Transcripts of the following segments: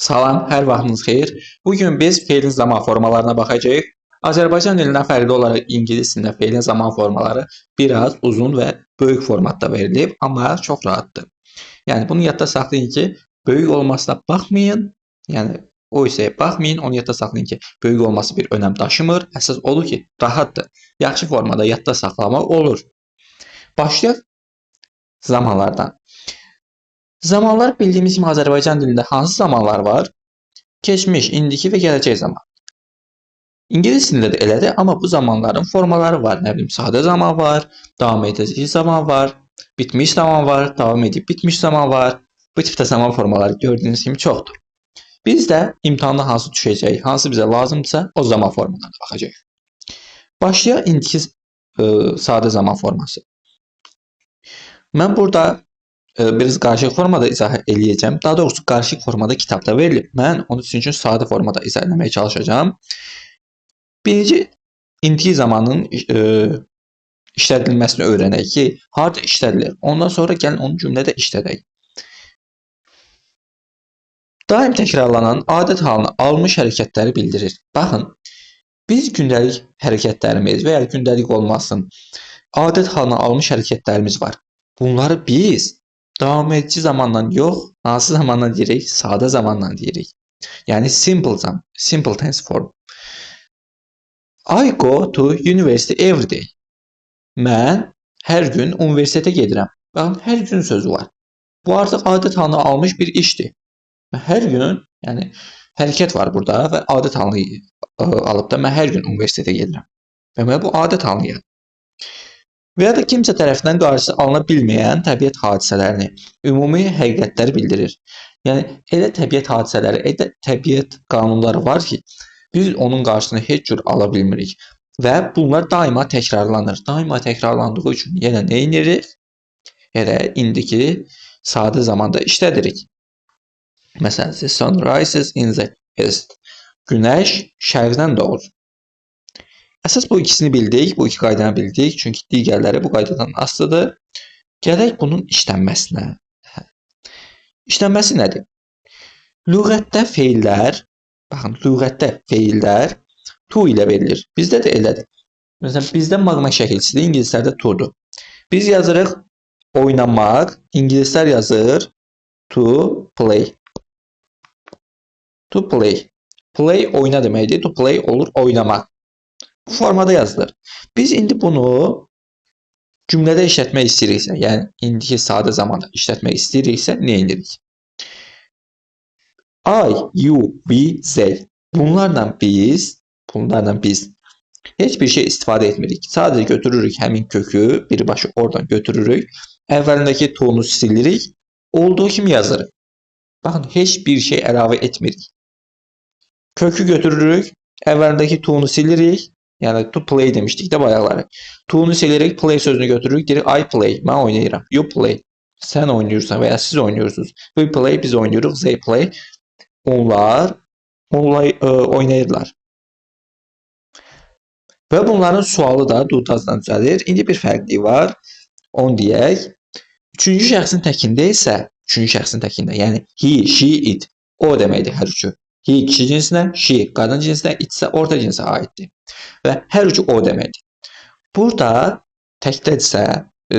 Salam, hər vaxtınız xeyir. Bugün biz feilin zaman formalarına baxacağıq. Azərbaycan dilindən fərqli olaraq ingilis dilində feilin zaman formaları biraz uzun və böyük formatda verilib, amma çox rahatdır. Yəni bunu yadda saxlayın ki, böyük olmasına baxmayın. Yəni o hissəyə baxmayın, onu yadda saxlayın ki, böyük olması bir önəm daşımır. Əsas odur ki, rahatdır. Yaxşı formada yadda saxlamaq olur. Başlayaq zamanlardan. Zamanlar bildiyimiz kimi Azərbaycan dilində hansı zamanlar var? Keçmiş, indiki və gələcək zaman. İngilis dilində də elədir, amma bu zamanların formaları var. Nə bilim, sadə zaman var, davam edəcək zaman var, bitmiş zaman var, davam edib bitmiş zaman var. Bu tipdə zaman formaları gördüyünüz kimi çoxdur. Biz də imtahanda hansı düşəcək, hansı bizə lazımdırsa o zaman formalarına baxacağıq. Başlayaq indiki sadə zaman forması. Mən burada biraz qarışıq formada izah eləyəcəm. Daha doğrusu qarışıq formada kitabda verilib. Mən onun üçün sadə formada izah etməyə çalışacağam. Birinci indiki zamanın işlədilməsini öyrənək ki, harda işlədilir. Ondan sonra gəlin onu cümlədə işlədək. Daim təkrarlanan adət halını almış hərəkətləri bildirir. Baxın, biz gündəlik hərəkətlərimiz və ya gündəlik olmasın, adət halını almış hərəkətlərimiz var. Bunları biz davam edici zamandan yox, hansı zamandan deyirik? Sadə zamandan deyirik. Yəni simple tense form. I go to university every day. Mən hər gün universitetə gedirəm. Baxın, hər gün sözü var. Bu artıq adət halını almış bir işdir. Hər gün, yəni hərəkət var burada və adət halını alıb da mən hər gün universitetə gedirəm. Və mən bu adət halını və ya da kimsə tərəfindən qarşısı alına bilməyən təbiət hadisələrini, ümumi həqiqətləri bildirir. Yəni elə təbiət hadisələri, elə təbiət qanunları var ki, biz onun qarşısını heç cür ala bilmirik və bunlar daima təkrarlanır. Daima təkrarlandığı üçün yenə nə edirik? Elə indiki sadə zamanda işlədirik. Məsələn, the sun rises in the east. Günəş şərqdən doğur. Əsas bu ikisini bildik, bu iki qaydanı bildik, çünki digərləri bu qaydadan asılıdır. Gələk bunun işlənməsinə. İşlənməsi nədir? Lüğətdə feillər, baxın, lüğətdə feillər to ilə verilir. Bizdə də elədir. Məsələn, bizdə maqna şəkilçisidir, ingilislərdə to'dur. Biz yazırıq oynamaq, ingilislər yazır to play. To play. Play oyna deməkdir, to play olur oynamaq. Bu formada yazılır. Biz indi bunu cümlədə işlətmək istəyiriksə, yəni indiki sadə zamanda işlətmək istəyiriksə, nə edirik? I, you, we, they. Bunlarla biz heç bir şey istifadə etmirik. Sadəcə götürürük həmin kökü, birbaşa oradan götürürük. Əvvəlindəki to'nu silirik, olduğu kimi yazırıq. Baxın, heç bir şey əlavə etmirik. Kökü götürürük, əvvəlindəki to'nu silirik. Yəni to play demişdik də bayaqları. To'nu silərək play sözünü götürürük, deyirik I play, mən oynayıram. You play, sən oynayırsan və ya siz oynayırsınız. We play, biz oynayırıq. They play, onlar oynayırlar. Və bunların sualı da do-does'dan düzəlir. İndi bir fərqliyi var. Onu deyək. Üçüncü şəxsin təkində isə, yəni he, she, it, o deməkdir hər üçü. He kişi cinsinə, she qadın cinsinə, it isə orta cinsə aiddir. Və hər üçü o deməkdir. Burada təkdədirsə,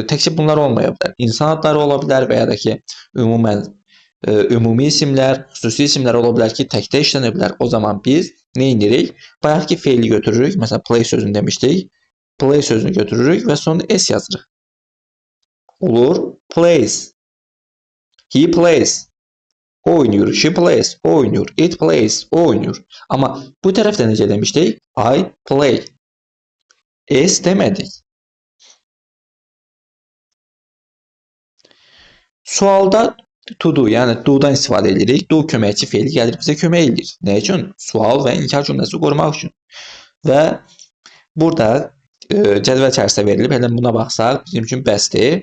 təkcə bunlar olmaya bilər. İnsan adları ola bilər və ya da ki, ümumi isimlər, xüsusi isimlər ola bilər ki, təkdə işlənə bilər. O zaman biz nə edirik? Bayaqki feili götürürük. Məsələn, play sözünü demişdik. Play sözünü götürürük və sonra s yazırıq. Olur, plays. He plays. O oynuyor, she plays, o oynuyor, it plays, o oynuyor. Amma bu tərəfdə necə demişdik? I play. S demədik. Sualda to do, yəni do'dan istifadə edirik. Do köməkçi feili gəlir bizə kömək edir. Nə üçün? Sual və inkar cümləsi qorumaq üçün. Və burada cədvəl içərisində verilib. Elə buna baxsaq bizim üçün bəsdir.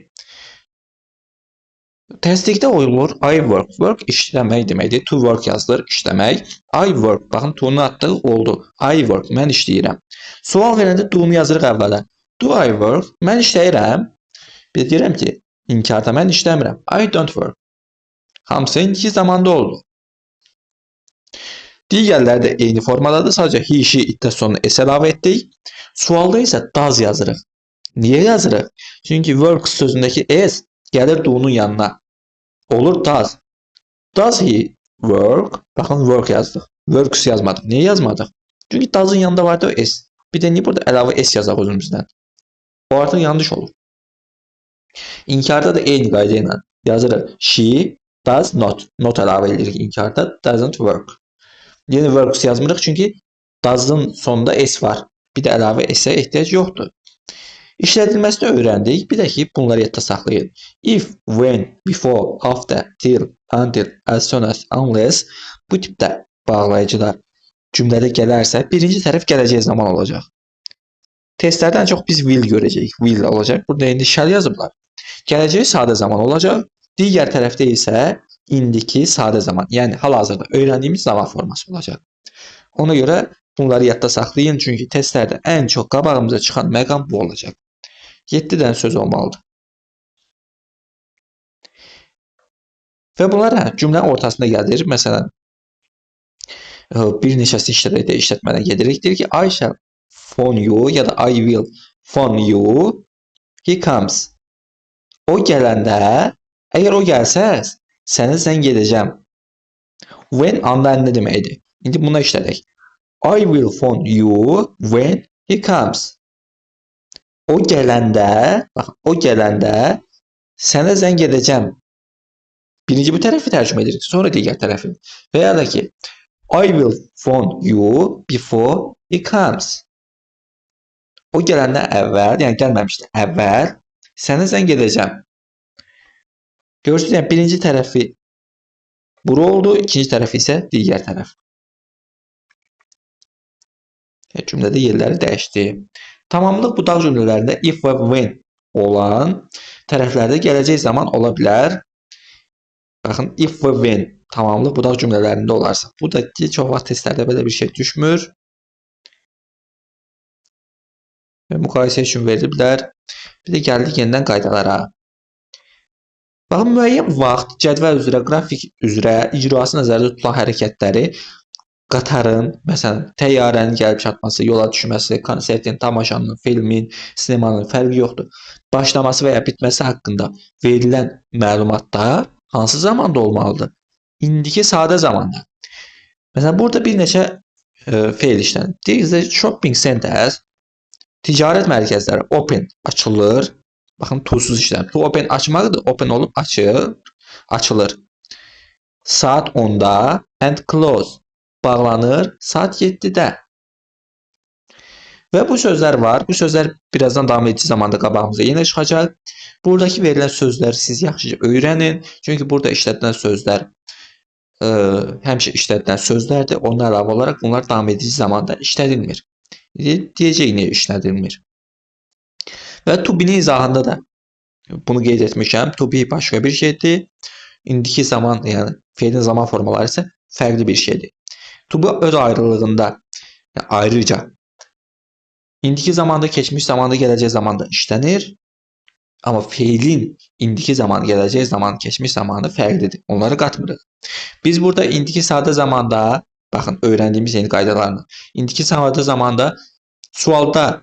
Təsdiqdə olur I work. Work işləmək deməkdir. To work yazılır, işləmək. I work. Baxın, to'nu atdıq, oldu. I work. Mən işləyirəm. Sual verəndə do'nu yazırıq əvvələ. Do I work? Mən işləyirəm. Biz deyirəm ki, inkarda mən işləmirəm. I don't work. Hamısı indiki zamanda oldu. Digərləri də eyni formadadır. Sadəcə he, she, it-də sonuna s əlavə etdik. Sualda isə does yazırıq. Niyə yazırıq? Çünki works sözündəki s gəlir do-nun yanına. Olur does. Does he work? Baxın work yazdıq. Works yazmadıq. Niyə yazmadıq? Çünki does-ın yanında vardı o s. Bir də niyə burada əlavə s yazaq özümüzdən? O artıq yanlış olur. İnkarda da eyni qayda ilə yazırıq. She does not. Not əlavə edirik inkarda. Doesn't work. Yeni works yazmırıq çünki does'ın sonunda s var. Bir də əlavə s-ə ehtiyac yoxdur. İşlədilməsini öyrəndik. Bir də ki, bunları yadda saxlayın. If, when, before, after, till, until, as soon as, unless bu tipdə bağlayıcılar cümlədə gələrsə, birinci tərəf gələcək zaman olacaq. Testlərdən çox biz will görəcəyik. Will olacaq. Burada indi shall yazıblar. Gələcək sadə zaman olacaq. Digər tərəfdə isə indiki sadə zaman. Yəni hal-hazırda öyrəndiyimiz zaman forması olacaq. Ona görə bunları yadda saxlayın. Çünki testlərdə ən çox qabağımıza çıxan məqam bu olacaq. 7 dənə söz olmalıdır. Və bunlar cümlənin ortasında gəlir. Məsələn, bir neçəsi işlətmədən gedirik. Deyir ki, I shall phone you ya da I will phone you. He comes. O gələndə, əgər o gəlsəz, sənə zəng edəcəm. When anda nə deməkdir? İndi buna işlədək. I will phone you when he comes. O gələndə, bax, o gələndə sənə zəng edəcəm. Birinci bu tərəfi tərcümə edirik, sonra digər tərəfi. Və ya da ki, I will phone you before he comes. O gələndə əvvəl, yəni gəlməmişdi, əvvəl sənə zəng edəcəm. Görürsünüz, yəni birinci tərəfi bura oldu, ikinci tərəfi isə digər tərəf. Cümlədə yerləri dəyişdi. Tamamlıq budaq cümlələrində if və when olan tərəflərdə gələcək zaman ola bilər. Baxın, if və when tamamlıq budaq cümlələrində olarsa. Bu da ki, çox vaxt testlərdə belə bir şey düşmür. Və müqayisə üçün veriliblər. Bir də gəldik yenidən qaydalara. Baxın, müəyyən vaxt cədvəl üzrə, qrafik üzrə icrası nəzərdə tutulan hərəkətləri qatarın, məsələn, təyyarənin gəlib çatması, yola düşməsi, konsertin, tamaşanın, filmin, sinemanın fərqi yoxdur. Başlaması və ya bitməsi haqqında verilən məlumatlar hansı zamanda olmalıdır? İndiki sadə zamanda. Məsələn, burada bir neçə feil işlənir. Deyir, shopping centers, ticarət mərkəzləri open açılır. Baxın, to-suz işlənir. To open açmaqdır. Open olub açılır. Saat 10-da and close bağlanır saat 7-də. Və bu sözlər var. Bu sözlər birazdan davam edici zamanda qabağımıza yenə çıxacaq. Buradakı verilən sözləri siz yaxşıca öyrənin. Çünki burada işlədilən sözlər həmişə işlədilən sözlərdir. Ondan əlavə olaraq bunlar davam edici zamanda işlədilmir. Deyəcək niyə işlədilmir. Və to be-nin izahında da bunu qeyd etmişəm. To be başqa bir şeydir. İndiki zaman, yəni feilin zaman formaları isə fərqli bir şeydir. To be öz ayrılığında, yəni ayrıca indiki zamanda, keçmiş zamanda, gələcək zamanda işlənir. Amma feilin indiki zaman, gələcək zaman, keçmiş zamanı fərqlidir. Onları qatmırıq. Biz burada indiki sadə zamanda, baxın, öyrəndiyimiz yeni qaydalarını. İndiki sadə zamanda sualda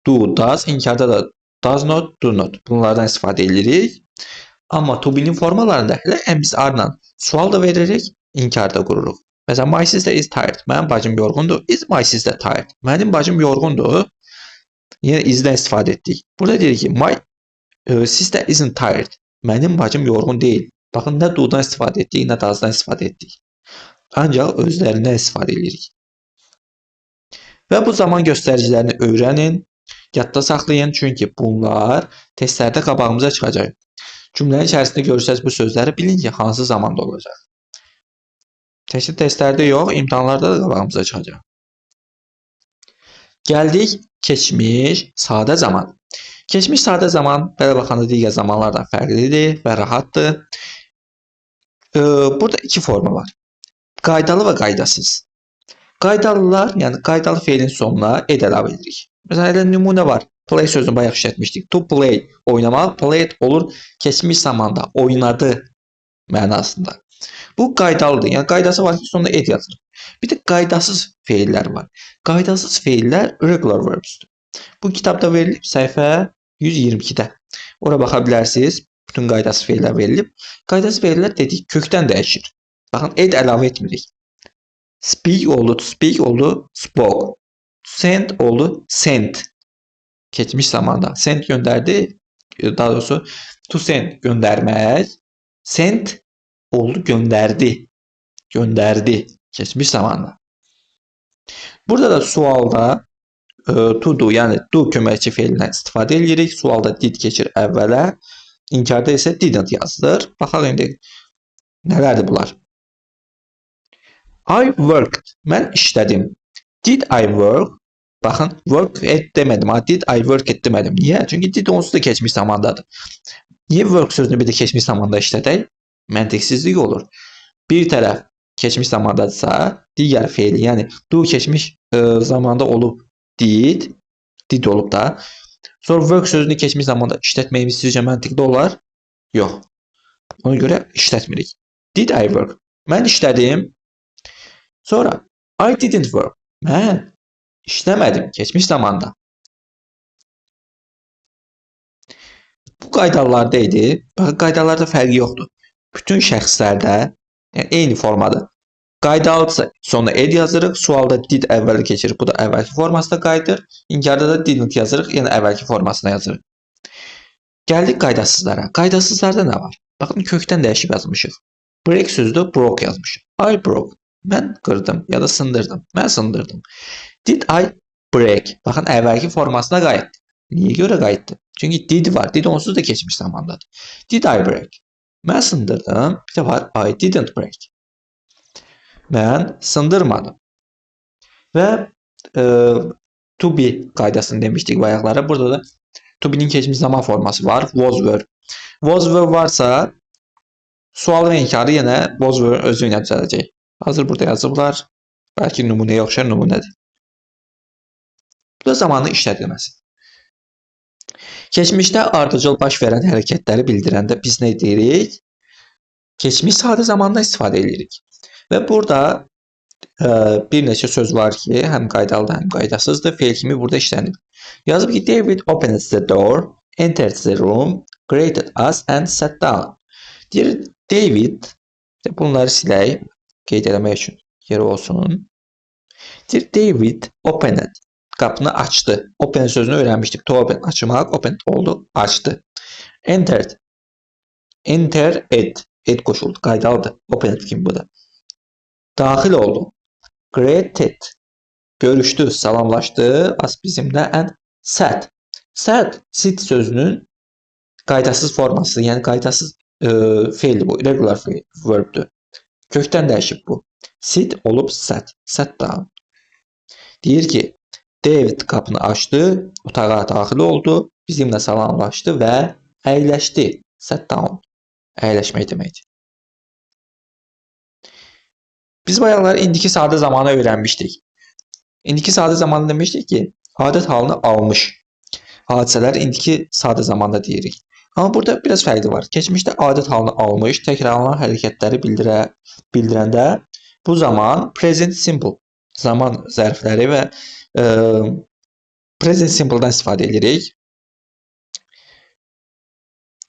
do, does, inkarda da does not, do not. Bunlardan istifadə edirik. Amma to be-nin formalarında hələ MSR-la sual da veririk, inkarda qururuq. Məsələn, my sister is tired. Mənim bacım yorğundur. Is my sister tired? Mənim bacım yorğundur. Yenə is-dən istifadə etdik. Burada deyirik ki, my sister isn't tired. Mənim bacım yorğun deyil. Baxın, nə do-dan istifadə etdik, nə does-dan istifadə etdik. Ancaq özlərindən istifadə edirik. Və bu zaman göstəricilərini öyrənin, yadda saxlayın, çünki bunlar testlərdə qabağımıza çıxacaq. Cümlənin içərisində görürsəz bu sözləri bilin ki, hansı zamanda olacaq. Təkcə testlərdə yox, imtahanlarda da qabağımıza çıxacaq. Gəldik keçmiş sadə zaman. Keçmiş sadə zaman belə baxanda digər zamanlardan fərqlidir və rahatdır. Burada iki forma var. Qaydalı və qaydasız. Qaydalılar, yəni qaydalı feilin sonuna ed əlavə edirik. Məsələn, elə nümunə var. Play sözünü bayaq işlətmişdik. To play, oynamaq. Played olur keçmiş zamanda, oynadı mənasında. Bu qaydalıdır. Yəni qaydası var ki, sonunda ed yazılır. Bir də qaydasız feillər var. Qaydasız feillər regular verbs'dir. Bu kitabda verilib səhifə 122-də. Ora baxa bilərsiniz. Bütün qaydasız feillər verilib. Qaydasız feillər dedik kökdən dəyişir. Baxın, ed əlavə etmirik. Speak oldu, to speak oldu, spoke. Send oldu, sent. Keçmiş zamanda. Send göndərdi. Daha doğrusu to send göndərmək. Send oldu, göndərdi. Göndərdi. Keçmiş zamanda. Burada da sualda to do, yəni do köməkçi feilindən istifadə edirik. Sualda did keçir əvvələ. İnkarda isə didn't yazılır. Baxaq indi nələrdir bunlar? I worked. Mən işlədim. Did I work? Baxın, work et demədim. Did I work et demədim. Niyə? Çünki did onsuz da keçmiş zamandadır. Niyə work sözünü bir də keçmiş zamanda işlədək? Məntiqsizlik olur. Bir tərəf keçmiş zamandadırsa, digər feili, yəni do keçmiş zamanda olub did olub da. Sonra work sözünü keçmiş zamanda işlətməyimiz sizcə məntiqli olar? Yox. Ona görə işlətmirik. Did I work? Mən işlədim. Sonra I didn't work. Mən işləmədim keçmiş zamanda. Bu qaydalarda idi. Baxın, qaydalarda fərqi yoxdur. Bütün şəxslərdə yəni eyni formadır. Qaydalıdsa sonuna ed yazırıq. Sualda did əvvəli keçirir. Bu da əvvəlki formasında qayıdır. İnkarda da didn't yazırıq. Yəni əvvəlki formasına yazırıq. Gəldik qaydasızlara. Qaydasızlarda nə var? Baxın, kökdən dəyişib yazmışıq. Break sözü də broke yazmışıq. I broke. Mən qırdım ya da sındırdım. Mən sındırdım. Did I break? Baxın, əvvəlki formasına qayıtdı. Niyə görə qayıtdı? Çünki did var. Did onsuz da keçmiş zamandadır. Did I break? Mən sındırdım. Bir də var I didn't break. Mən sındırmadım. Və to be qaydasını demişdik bayaqlara. Burada da to be'nin keçmiş zaman forması var. Was were. Was were varsa sual və inkarı yenə was were özü ilə düzələcək. Hazır burada yazıblar. Bəlkə nümunəyə oxşar nümunədir. Bu da zamanın işlədilməsi. Keçmişdə ardıcıl baş verən hərəkətləri bildirəndə biz nə deyirik? Keçmiş sadə zamanda istifadə edirik. Və burada bir neçə söz var ki, həm qaydalıdır, həm qaydasızdır. Feil kimi burada işlənir. Yazıb ki, David opened the door, entered the room, greeted us and sat down. Deyir, David, bunları silək, qeyd eləmək üçün yeri olsun. Deyir, David opened, qapını açdı. Open sözünü öyrənmişdik. To open, açmaq, open oldu, açdı. Entered, enter, ed qoşuldu, qaydalıdır. Opened kimi bu da. Daxil oldu. Greeted, görüşdü, salamlaşdı, as bizimlə and sat. Sit sözünün qaydasız forması, yəni qaydasız feildir bu, irregular verbdir. Kökdən dəyişib bu. Sit olub sat, sat down. Deyir ki, David qapını açdı, otağa daxil oldu, bizimlə salamlaşdı və əyləşdi. Sat down, əyləşmək deməkdir. Biz bayaqlar indiki sadə zamanı öyrənmişdik. İndiki sadə zamanı demişdik ki, adət halını almış. Hadisələr indiki sadə zamanda deyirik. Amma burada biraz fərqi var. Keçmişdə adət halını almış, təkrarlanan hərəkətləri bildirəndə bu zaman present simple zaman zərfləri və present simple'dan istifadə edirik.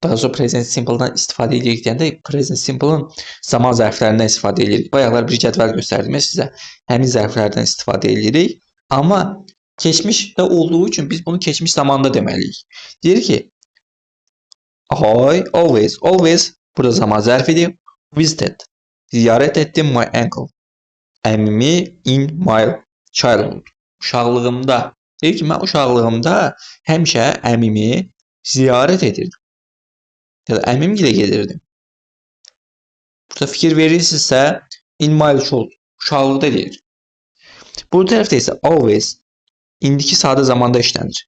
Daha sonra present simple'dan istifadə edirik deyəndə present simple'ın zaman zərflərindən istifadə edirik. Bayaqlar bir cədvəl göstərdim sizə. Həmin zərflərdən istifadə edirik. Amma keçmişdə olduğu üçün biz bunu keçmiş zamanda deməliyik. Deyir ki, I always burada zaman zərfidir. Visited, ziyarət etdim my uncle. Əmimi in my childhood. Uşaqlığımda. Deyir ki, mən uşaqlığımda həmişə əmimi ziyarət edirdim. Ya da əmimgilə gedirdim. Burada fikir verirsinizsə, in my childhood, uşaqlıqda deyir. Bu tərəfdə isə always, indiki sadə zamanda işlənir.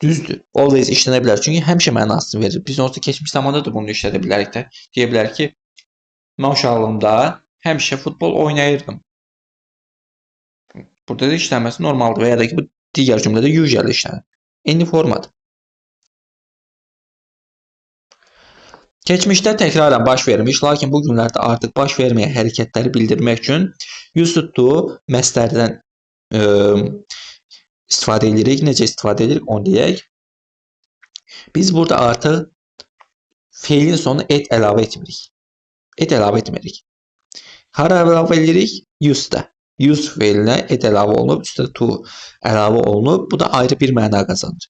Düzdür, always işlənə bilər. Çünki həmişə mənasını verir. Biz onsuz keçmiş zamanda da bunu işlədə bilərik də. Deyə bilər ki, mən uşaqlığımda həmişə futbol oynayırdım. Burada da işlənməsi normaldır və ya da ki, bu digər cümlədə usually işlənir. Eyni formadır. Keçmişdə təkrarən baş vermiş, lakin bu günlərdə artıq baş verməyən hərəkətləri bildirmək üçün used to məstərdən istifadə edirik. Necə istifadə edirik onu deyək. Biz burada artıq feilin sonuna et əlavə etmirik. Et əlavə etmirik. Hara əlavə edirik? Use-də. Use feilinə et əlavə olunub, üstə to əlavə olunub. Bu da ayrı bir məna qazanır.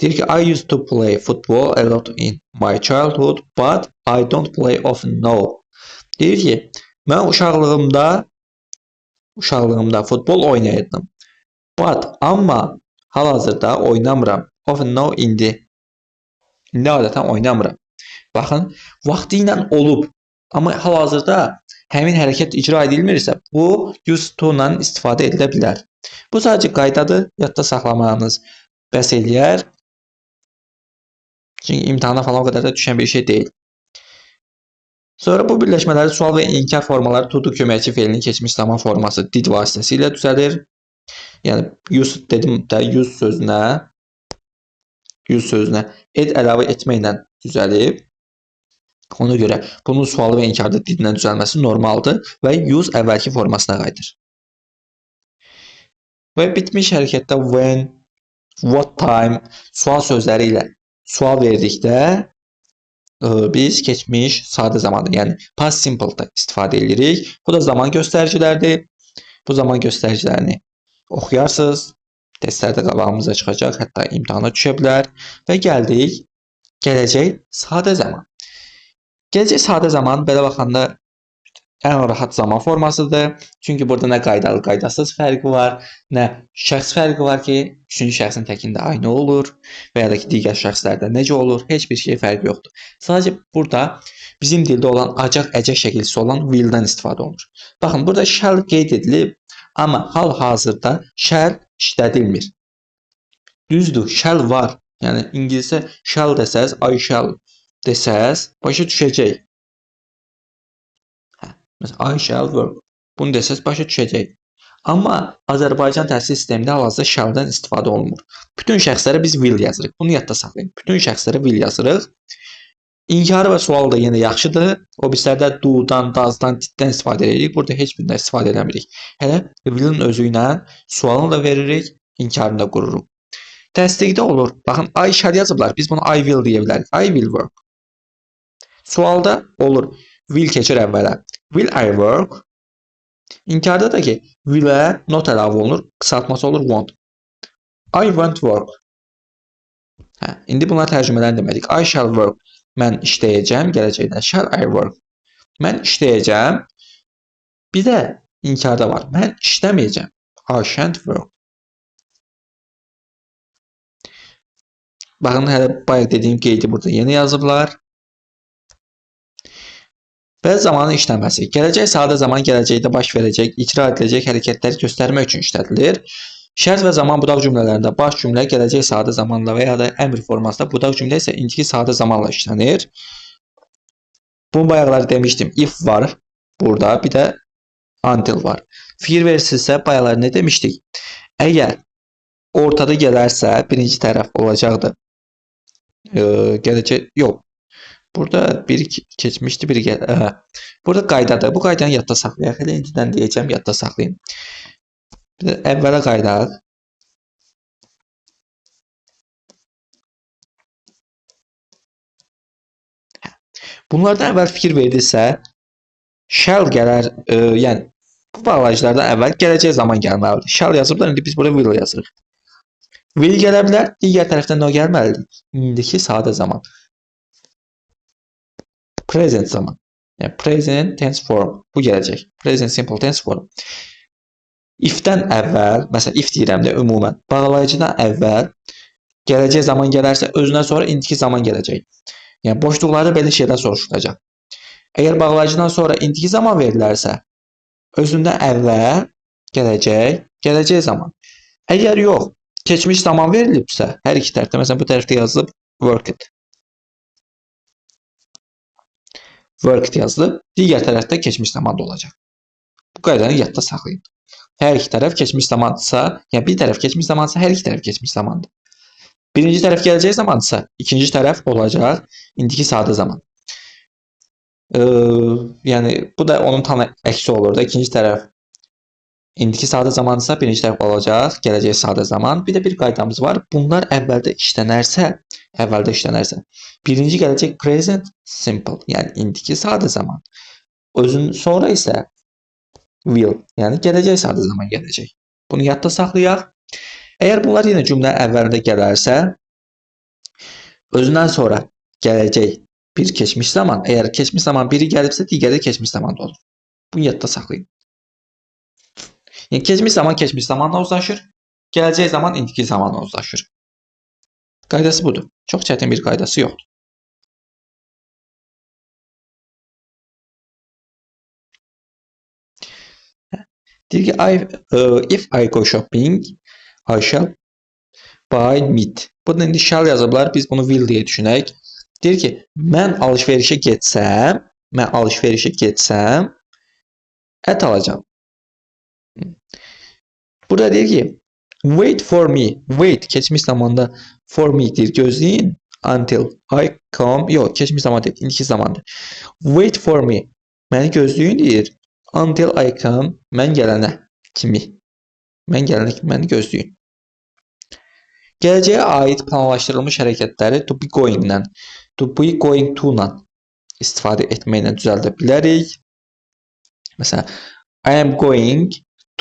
Deyir ki, I used to play football a lot in my childhood, but I don't play often now. Deyir ki, mən uşaqlığımda futbol oynayırdım. But, amma hal-hazırda oynamıram. Often now, indi. İndi adətən oynamıram. Baxın, vaxtı ilə olub, amma hal-hazırda həmin hərəkət icra edilmirsə, bu used to ilə istifadə edilə bilər. Bu sadəcə qaydadır, yadda saxlamağınız bəs eləyər. Çünki imtahana falan o qədər də düşən bir şey deyil. Sonra bu birləşmələri sual və inkar formaları to do köməkçi feilinin keçmiş zaman forması did vasitəsilə düzəlir. Yəni use dedim də use sözünə et əlavə etməklə düzəlib. Ona görə bunun sualı və inkarda didlə düzəlməsi normaldır və use əvvəlki formasına qayıdır. Və bitmiş hərəkətdə when, what time sual sözləri ilə sual verdikdə biz keçmiş sadə zamanı, yəni past simple-da istifadə edirik. Bu da zaman göstəricilərdir. Bu zaman göstəricilərini oxuyarsınız. Testlərdə qabağımıza çıxacaq, hətta imtahana düşə bilər. Və gəldik gələcək sadə zaman. Gələcək sadə zaman belə baxanda ən rahat zaman formasıdır. Çünki burada nə qaydalı, qaydasız fərqi var, nə şəxs fərqi var ki, üçüncü şəxsin təkində aynı olur və ya da ki, digər şəxslərdə necə olur, heç bir şey fərqi yoxdur. Sadəcə burada bizim dildə olan acaq, əcək şəkilsi olan will-dən istifadə olunur. Baxın, burada shall qeyd edilib, amma hal-hazırda shall işlədilmir. Düzdür, shall var. Yəni, İngilizcə shall desəz, I shall desəz, başa düşəcək. Məsələn, I shall work. Bunu desəz başa düşəcək. Amma Azərbaycan təhsil sistemində hal-hazırda shall-dən istifadə olunmur. Bütün şəxslərə biz will yazırıq. Bunu yadda saxlayın. Bütün şəxslərə will yazırıq. İnkarı və sualı da yenə yaxşıdır. O bizlərdə do-dan, does-dan, did-dən istifadə edirik. Burada heç birindən istifadə edəmirik. Hələ will-in özü ilə sualını da veririk, inkarını da qururuq. Təsdiqdə olur. Baxın, I shall yazıblar. Biz bunu I will deyə bilərik. I will work. Sualda olur. Will keçir əvvələ. Will I work? İnkarda da ki, will-ə not əlavə olunur, qısaltması olur won't. I won't work. İndi bunlar tərcümələrini demədik. I shall work. Mən işləyəcəm, gələcəkdən. Shall I work? Mən işləyəcəm. Bir də inkarda var. Mən işləməyəcəm. I shan't work. Baxın, hələ bayaq dediyim qeydi burada yeni yazıblar. Və zamanın işləməsi. Gələcək sadə zaman gələcəkdə baş verəcək, icra ediləcək hərəkətləri göstərmək üçün işlədilir. Şərt və zaman budaq cümlələrində baş cümlə gələcək sadə zamanla və ya da əmr formasında, budaq cümlə isə indiki sadə zamanla işlənir. Bunu bayaqlar demişdim. If var burada, bir də until var. Fikir verirsinizsə, bayaqlar nə demişdik? Əgər ortada gələrsə, birinci tərəf olacaqdır. Gələcək, yox. Burada biri keçmişdi, biri gəlir. Burada qaydadır. Bu qaydanı yadda saxlayaq. Elə indidən deyəcəm, yadda saxlayın. Bir də əvvələ qaydaq. Bunlardan əvvəl fikir verdinizsə, shall gələr, yəni bu bağlayıcılardan əvvəl gələcək zaman gəlməlidir. Shall yazıblar, indi biz burada will yazırıq. Will gələ bilər, digər tərəfdən nə gəlməlidir? İndiki sadə zaman. Present zaman. Yəni present tense form. Bu gələcək. Present simple tense form. If-dən əvvəl, məsələn, if deyirəm də ümumən, bağlayıcıdan əvvəl gələcək zaman gələrsə, özündən sonra indiki zaman gələcək. Yəni boşluqlarda belə şeylər soruşulacaq. Əgər bağlayıcıdan sonra indiki zaman verilərsə, özündən əvvəl gələcək zaman. Əgər yox, keçmiş zaman verilibsə, hər iki tərəfdə, məsələn, bu tərəfdə yazılıb worked. Worked yazılıb, digər tərəfdə keçmiş zamanda olacaq. Bu qaydanı yadda saxlayın. Hər iki tərəf keçmiş zamandırsa, yəni bir tərəf keçmiş zamandırsa, hər iki tərəf keçmiş zamandır. Birinci tərəf gələcək zamandırsa, ikinci tərəf olacaq indiki sadə zaman. Yəni bu da onun tam əksi olur da. İkinci tərəf indiki sadə zamandırsa, birinci tərəf olacaq gələcək sadə zaman. Bir də bir qaydamız var. Bunlar əvvəldə işlənərsə, birinci gələcək present simple, yəni indiki sadə zaman. Sonra isə will, yəni gələcək sadə zaman gələcək. Bunu yadda saxlayaq. Əgər bunlar yenə cümlə əvvəlində gələrsə, özündən sonra gələcək bir keçmiş zaman, əgər keçmiş zaman biri gəlibsə, digəri də keçmiş zamanda olur. Bunu yadda saxlayın. Yəni keçmiş zaman keçmiş zamanla uzlaşır, gələcək zaman indiki zamanla uzlaşır. Qaydası budur. Çox çətin bir qaydası yoxdur. Deyir ki, if I go shopping, I shall buy meat. Burada indi shall yazıblar, biz bunu will deyə düşünək. Deyir ki, mən alışverişə getsəm, ət alacağam. Burada deyir ki, wait for me. Wait keçmiş zamanda for me deyir, gözləyin. Until I come. Yox, keçmiş zaman deyil, indiki zamandır. Wait for me. Məni gözləyin deyir. Until I come. Mən gələnə kimi. Mən gələnə kimi məni gözləyin. Gələcəyə aid planlaşdırılmış hərəkətləri to be going-lə, to be going to-la istifadə etməklə düzəldə bilərik. Məsələn, I am going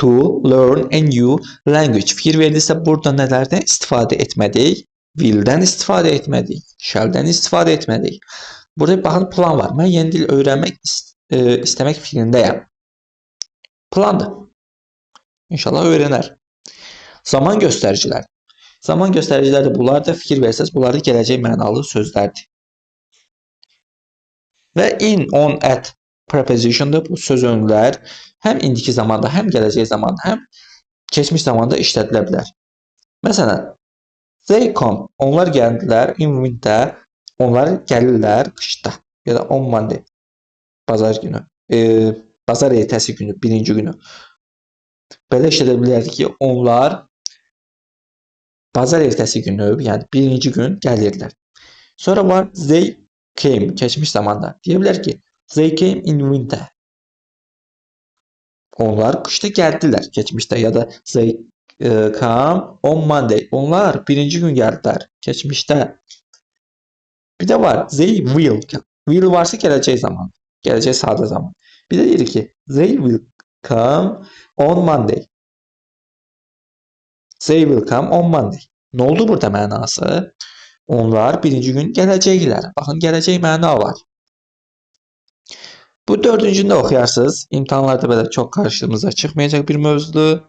to learn a new language. Fikir verilirsə, burada nələrdən istifadə etmədik? Will-dən istifadə etmədik, shall-dən istifadə etmədik. Burada baxın, plan var. Mən yeni dil öyrənmək istəmək fikrindəyəm. Plandır. İnşallah öyrənər. Zaman göstəriciləri. Zaman göstəriciləri də bunlar da fikir versəz, bunlar da gələcək mənalı sözlərdir. Və in, on, at preposition'da bu söz önlülər həm indiki zamanda, həm gələcək zamanda, həm keçmiş zamanda işlədilə bilər. Məsələn, they come, onlar gəldilər, in winter, onlar gəlirlər qışda, ya da on Monday, bazar günü, bazar ertəsi günü, birinci günü. Belə işlədə bilərdik ki, onlar bazar ertəsi günü, yəni birinci gün gəlirlər. Sonra var they came, keçmiş zamanda. Deyə bilər ki, they came in winter. Onlar qışda gəldilər, keçmişdə, ya da they come on Monday. Onlar birinci gün gəldilər, keçmişdə. Bir də var they will. Will varsa gələcək zaman, gələcək sadə zaman. Bir də deyir ki, they will come on Monday. They will come on Monday. Nə oldu burada mənası? Onlar birinci gün gələcəklər. Baxın, gələcək məna var. Bu dördüncünü də oxuyarsınız. İmtahanlarda belə çox qarşımıza çıxmayacaq bir mövzudur.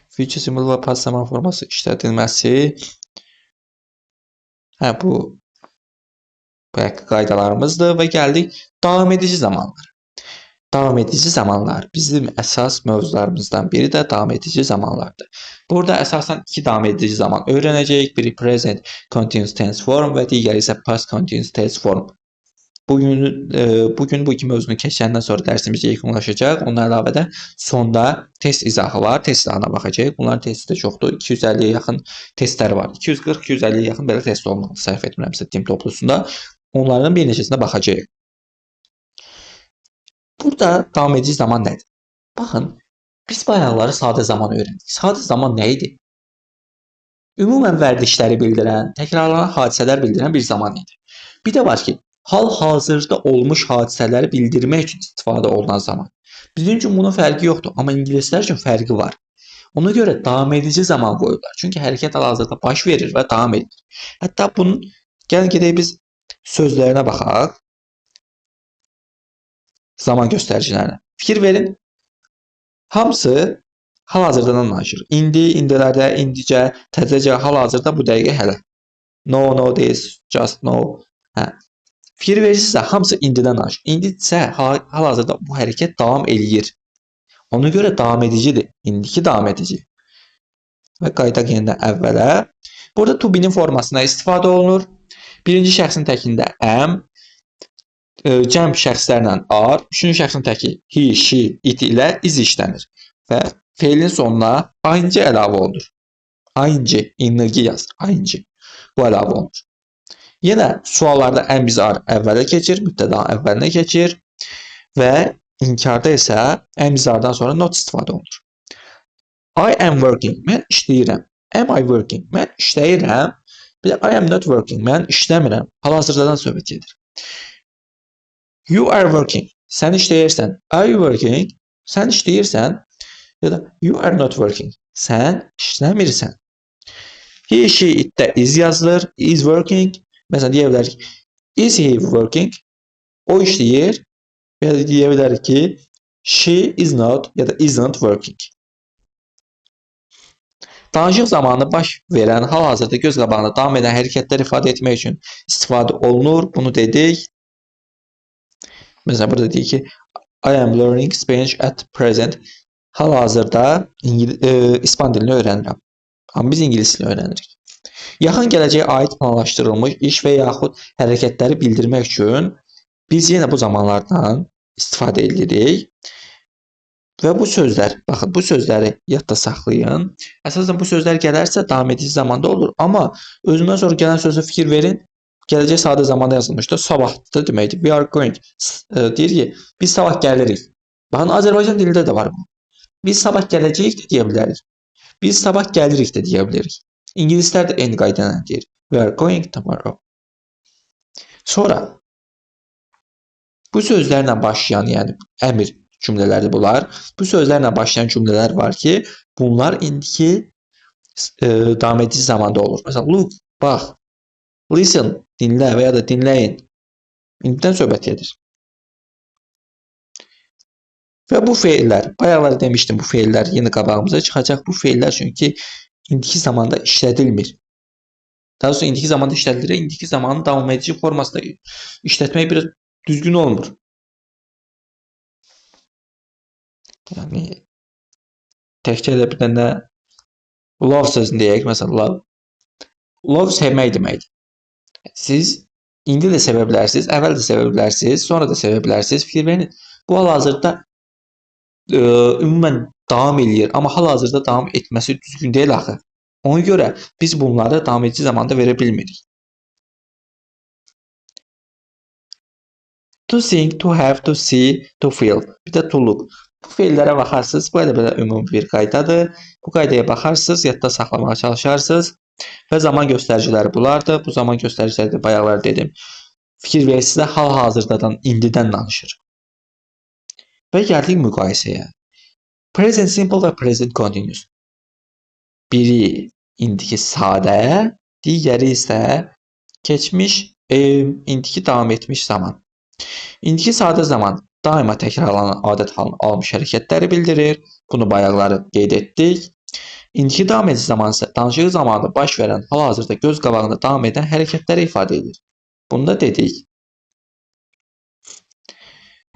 Future simple və past zaman forması işlədilməsi. Bu qaydalarımızdır və gəldik davam edici zamanlar. Davam edici zamanlar bizim əsas mövzularımızdan biri də davam edici zamanlardır. Burada əsasən iki davam edici zaman öyrənəcəyik. Biri present continuous tense form və digəri isə past continuous tense form. Bugün bu iki mövzunu keçəndən sonra dərsimiz yekunlaşacaq. Ondan əlavə də sonda test izahı var. Test izahına baxacağıq. Bunların testi də çoxdur. 250-yə yaxın testlər var. 240-250-yə yaxın belə test olmalı, səhv etmirəmsə tim toplusunda. Onlardan bir neçəsinə baxacağıq. Burada davam edici zaman nədir? Baxın, biz bayaqları sadə zaman öyrəndik. Sadə zaman nə idi? Ümumən vərdişləri bildirən, təkrarlanan hadisələr bildirən bir zaman idi. Bir də var ki, hal-hazırda olmuş hadisələri bildirmək üçün istifadə olunan zaman. Bizim üçün bunun fərqi yoxdur, amma ingilislər üçün fərqi var. Ona görə davam edici zaman qoyurlar. Çünki hərəkət hal-hazırda baş verir və davam edir. Hətta bunun, gəlin gedək biz sözlərinə baxaq. Zaman göstəricilərinə. Fikir verin. Hamısı hal-hazırdan danışır. İndi, indilərdə, indicə, təzəcə, hal-hazırda, bu dəqiqə, hələ. No, no, this, just no. Fikir verirsinizsə, hamısı indidən danışır. İndi isə hal-hazırda bu hərəkət davam eləyir. Ona görə davam edicidir. İndiki davam edici. Və qaydaq yenidən əvvələ. Burada to be-nin formasına istifadə olunur. Birinci şəxsin təkində am, cəm şəxslərlə are, üçüncü şəxsin təki he, she, it ilə is işlənir və feilin sonuna ing əlavə olunur. ing, ing yaz. Ing. Bu əlavə olunur. Yenə suallarda ən bizar əvvələ keçir, mübtəda əvvəlinə keçir və inkarda isə ən bizardan sonra not istifadə olunur. I am working. Mən işləyirəm. Am I working? Mən işləyirəm. Bir də I am not working. Mən işləmirəm. Hal-hazırdadan söhbət gedir. You are working. Sən işləyirsən. Are you working? Sən işləyirsən. Ya da you are not working. Sən işləmirsən. He, she, itdə is yazılır. Is working. Məsələn, deyə bilərik ki, is he working? O işləyir. Ya da deyə bilərik ki, she is not ya da isn't working. Danışıq zamanı baş verən, hal-hazırda göz qabağında davam edən hərəkətləri ifadə etmək üçün istifadə olunur. Bunu dedik. Məsələn, burada deyik ki, I am learning Spanish at present. Hal-hazırda İspan dilini öyrənirəm. Amma biz ingilis dilini öyrənirik. Yaxın gələcəyə aid planlaşdırılmış iş və yaxud hərəkətləri bildirmək üçün biz yenə bu zamanlardan istifadə edirik. Və bu sözlər, baxın, bu sözləri yadda saxlayın. Əsasən bu sözlər gələrsə davam edici zamanda olur. Amma özündən sonra gələn sözə fikir verin. Gələcək sadə zamanda yazılmışdır. Sabahdır deməkdir. We are going. Deyir ki, biz sabah gəlirik. Baxın, Azərbaycan dilində də var bu. Biz sabah gələcəyik də deyə bilərik. Biz sabah gəlirik də deyə bilərik. İngilislər də eyni qayda ilə deyir. We are going tomorrow. Sonra bu sözlərlə başlayan, yəni əmr cümlələri bunlar. Bu sözlərlə başlayan cümlələr var ki, bunlar indiki davam edici zamanda olur. Məsələn, look, bax, listen, dinlə və ya da dinləyin. İndidən söhbət gedir. Və bu feillər, bayaqlar demişdim, bu feillər yenə qabağımıza çıxacaq. Bu feillər çünki indiki zamanda işlədilmir. Daha doğrusu indiki zamanda işlədilir, indiki zamanın davam edici formasında işlətmək biraz düzgün olmur. Yəni təkcə də bir dənə love sözünü deyək, məsələn, love. Love sevmək deməkdir. Siz indi də sevə bilərsiniz, əvvəl də sevə bilərsiniz, sonra da sevə bilərsiniz. Fikir verin, bu hal-hazırda ümumən davam edir, amma hal-hazırda davam etməsi düzgün deyil axı. Ona görə biz bunları davam edici zamanda verə bilmirik. To think, to have, to see, to feel. Bir də to look. Bu feillərə baxarsınız, bu elə-belə ümumi bir qaydadır. Bu qaydaya baxarsınız, yadda saxlamağa çalışarsınız və zaman göstəriciləri bunlardır. Bu zaman göstəriciləri də bayaqlar dedim. Fikir verirsiniz, hal-hazırdadan, indidən danışır. Və gəldik müqayisəyə. Present simple və present continuous. Biri indiki sadə, digəri isə keçmiş, indiki davam etmiş zaman. İndiki sadə zaman daima təkrarlanan adət halını almış hərəkətləri bildirir. Bunu bayaqları qeyd etdik. İndiki davam edici zaman isə danışığı zamanında baş verən, hal-hazırda göz qabağında davam edən hərəkətləri ifadə edir. Bunu da dedik.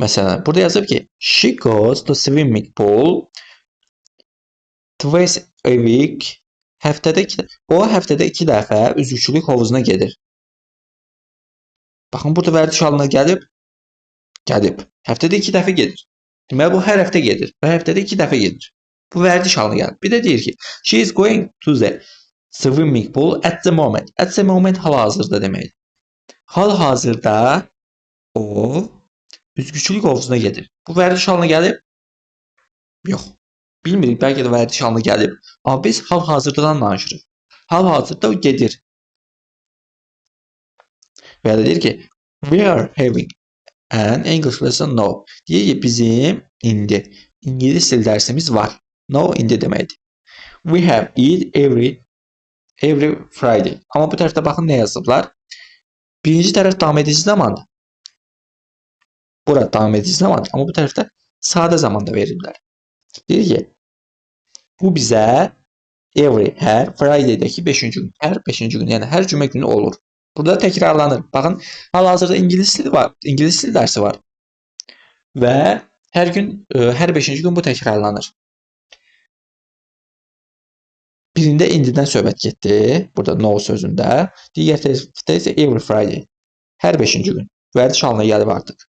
Məsələn, burada yazıb ki, she goes to swimming pool twice a week. O həftədə 2 dəfə üzgüçülük hovuzuna gedir. Baxın, burada vərdiş halına gəlib. Həftədə 2 dəfə gedir. Deməli, bu hər həftə gedir və həftədə 2 dəfə gedir. Bu vərdiş halına gəlib. Bir də deyir ki, she is going to the swimming pool at the moment. At the moment hal-hazırda deməkdir. Hal-hazırda o üzgüçülük hovuzuna gedir. Bu vərdiş halına gəlib? Yox. Bilmirik, bəlkə də vərdiş halına gəlib. Amma biz hal-hazırdadan danışırıq. Hal-hazırda o gedir. Və ya da deyir ki, we are having an English lesson now. Deyir ki, bizim indi İngilis dil dərsimiz var. No, indi deməkdir. We have it every Friday. Amma bu tərəfdə baxın nə yazıblar. Birinci tərəf davam edici zamandır. Burada davam edici zamandır. Amma bu tərəfdə sadə zamanda verirlər. Deyir ki, bu bizə hər Friday'dəki 5-ci gün, hər 5-ci gün, yəni hər cümə günü olur. Burada təkrarlanır. Baxın, hal-hazırda ingilis dili var, ingilis dil dərsi var. Və hər gün, hər 5-ci gün bu təkrarlanır. Birində indidən söhbət getdi, burada no sözündə. Digər tərəfdə isə every Friday, hər 5-ci gün. Vərdiş halına gəlib artıq.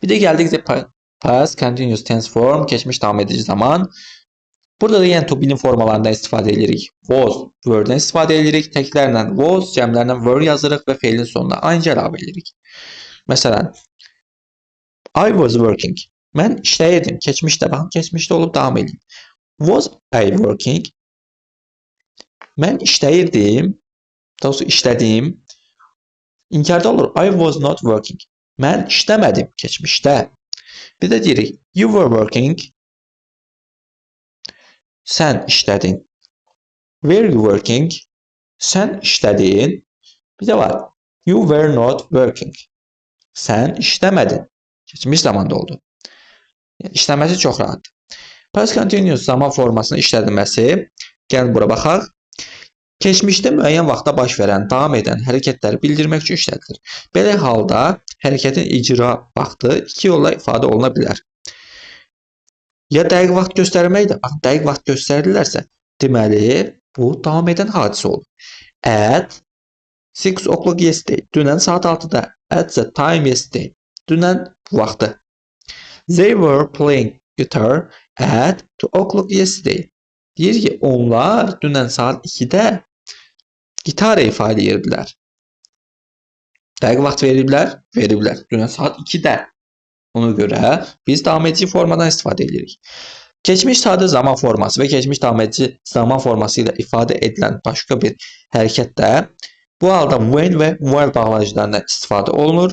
Bir də gəldik past continuous tense form, keçmiş davam edici zaman. Burada da yenə to be-nin formalarından istifadə edirik. Was, were-dən istifadə edirik. Təklərlə was, cəmlərlə were yazırıq və feilin sonuna ainc əlavə edirik. Məsələn, I was working. Mən işləyirdim. Keçmişdə, baxın, keçmişdə olub davam edeyim. Was I working? Mən işləyirdim. Daha doğrusu işlədim. İnkarda olur. I was not working. Mən işləmədim keçmişdə. Bir də deyirik, you were working. Sən işlədin. Were you working? Sən işlədin. Bir də var. You were not working. Sən işləmədin. Keçmiş zamanda oldu. Yəni, işləməsi çox rahatdır. Past continuous zaman formasının işlədilməsi. Gəlin bura baxaq. Keçmişdə müəyyən vaxtda baş verən, davam edən hərəkətləri bildirmək üçün işlədilir. Belə halda hərəkətin icra vaxtı iki yolla ifadə oluna bilər. Ya dəqiq vaxt göstərməkdir. Dəqiq vaxt göstərirlərsə, deməli, bu davam edən hadisə olur. At 6 o'clock yesterday. Dünən saat 6-da. At the time yesterday. Dünən vaxtı. They were playing guitar at 2 o'clock yesterday. Deyir ki, onlar dünən saat 2-də gitarı ifadə edirdilər. Dəqiq vaxt veriblər? Veriblər. Dünən saat 2-də. Ona görə biz davam edici formadan istifadə edirik. Keçmiş sadə zaman forması və keçmiş davam edici zaman forması ilə ifadə edilən başqa bir hərəkətdə bu halda when və while bağlayıcılarından istifadə olunur.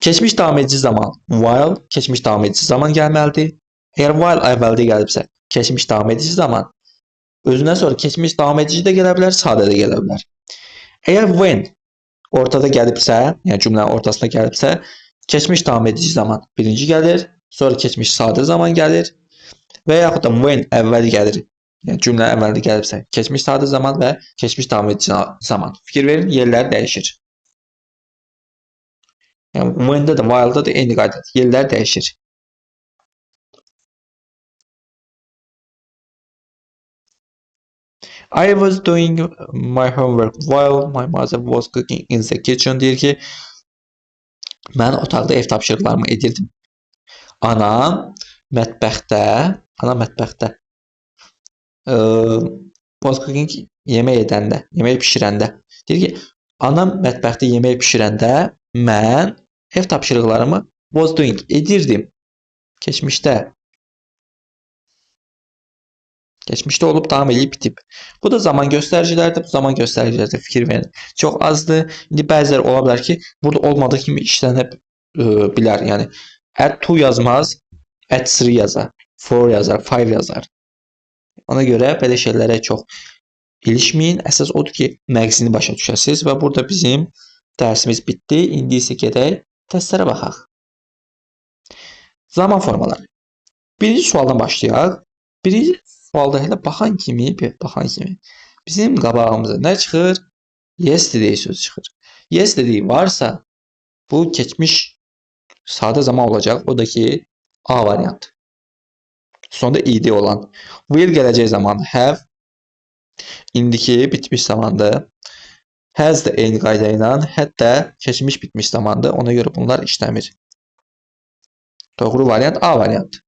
Keçmiş davam edici zaman while, keçmiş davam edici zaman gəlməlidir. Əgər while əvvəldə gəlibsə, keçmiş davam edici zaman özündən sonra keçmiş davam edici də gələ bilər, sadə də gələ bilər. Əgər when ortada gəlibsə, yəni cümlənin ortasına gəlibsə, keçmiş davam edici zaman birinci gəlir, sonra keçmiş sadə zaman gəlir və yaxud da when əvvəl gəlir, yəni cümlə əvvəldə gəlibsə, keçmiş sadə zaman və keçmiş davam edici zaman. Fikir verin, yerləri dəyişir. Yəni when-də də, while-da da eyni qaydadır, yerlər dəyişir. I was doing my homework while my mother was cooking in the kitchen. Deyir ki, mən otaqda ev tapşırıqlarımı edirdim. Anam mətbəxdə was cooking yemək edəndə, yemək pişirəndə. Deyir ki, anam mətbəxdə yemək pişirəndə mən ev tapşırıqlarımı was doing edirdim. Keçmişdə. Keçmişdə olub, davam edib, bitib. Bu da zaman göstəricilərdir. Bu zaman göstəricilərdə fikir verin. Çox azdır. İndi bəziləri ola bilər ki, burada olmadığı kimi işlənə bilər. Yəni, at 2 yazmaz, at 3 yazar, 4 yazar, 5 yazar. Ona görə belə şeylərə çox ilişməyin. Əsas odur ki, məqsədini başa düşəsiniz və burada bizim dərsimiz bitdi. İndi isə gedək testlərə baxaq. Zaman formaları. Birinci sualdan başlayaq. Birinci sualda elə baxan kimi bizim qabağımıza nə çıxır? Yesterday sözü çıxır. Yesterday varsa bu keçmiş sadə zaman olacaq. O da ki A variantı. Sonda id olan. Will gələcək zamanı have. İndiki bitmiş zamandır. Has da eyni qayda ilə, hətta keçmiş bitmiş zamandır. Ona görə bunlar işləmir. Doğru variant A variantı.